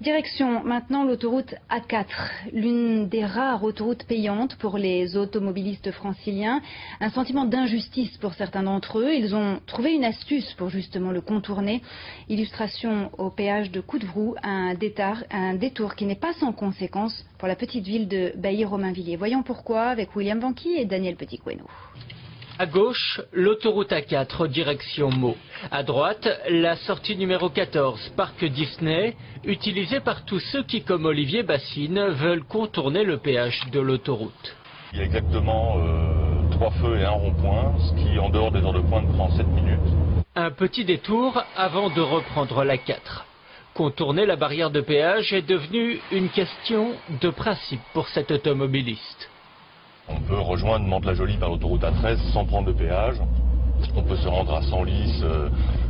Direction maintenant l'autoroute A4, l'une des rares autoroutes payantes pour les automobilistes franciliens. Un sentiment d'injustice pour certains d'entre eux. Ils ont trouvé une astuce pour justement le contourner. Illustration au péage de Coudevrou, un détour qui n'est pas sans conséquence pour la petite ville de Bailly-Romainvilliers. Voyons pourquoi avec William Vanqui et Daniel Petit-Couesneau. À gauche, l'autoroute A4 direction Meaux. À droite, la sortie numéro 14, Parc Disney, utilisée par tous ceux qui, comme Olivier Bassine, veulent contourner le péage de l'autoroute. Il y a exactement 3 feux et un rond-point, ce qui, en dehors des heures de pointe, prend 7 minutes. Un petit détour avant de reprendre la 4. Contourner la barrière de péage est devenu une question de principe pour cet automobiliste. On peut rejoindre Mantes-la-Jolie par l'autoroute A13 sans prendre de péage. On peut se rendre à Senlis,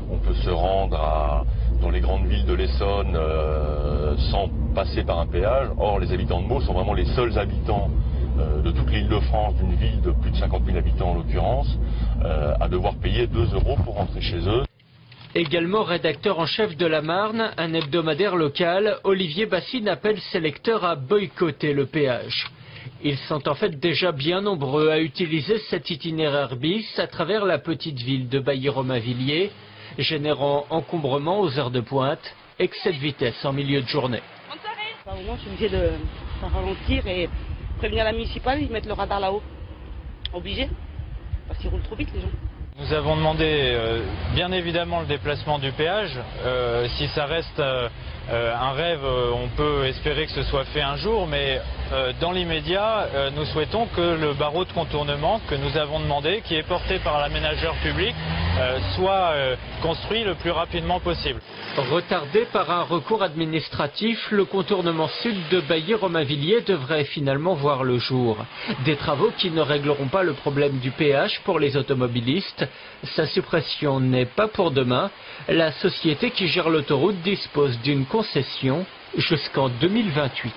on peut se rendre dans les grandes villes de l'Essonne sans passer par un péage. Or, les habitants de Meaux sont vraiment les seuls habitants de toute l'Île-de-France, d'une ville de plus de 50 000 habitants en l'occurrence, à devoir payer 2 € pour rentrer chez eux. Également rédacteur en chef de La Marne, un hebdomadaire local, Olivier Bassine appelle ses lecteurs à boycotter le péage. Ils sont en fait déjà bien nombreux à utiliser cet itinéraire bis à travers la petite ville de Bailly-Romainvilliers, générant encombrement aux heures de pointe, excès de vitesse en milieu de journée. Au moment, je suis obligé de ralentir et prévenir la municipale, ils mettent le radar là-haut. Obligé, parce qu'ils roulent trop vite les gens. Nous avons demandé bien évidemment le déplacement du péage. Si ça reste un rêve, on peut espérer que ce soit fait un jour, mais dans l'immédiat, nous souhaitons que le barreau de contournement que nous avons demandé, qui est porté par l'aménageur public, soit construit le plus rapidement possible. Retardé par un recours administratif, le contournement sud de Bailly-Romainvilliers devrait finalement voir le jour. Des travaux qui ne régleront pas le problème du péage pour les automobilistes. Sa suppression n'est pas pour demain. La société qui gère l'autoroute dispose d'une concession jusqu'en 2028.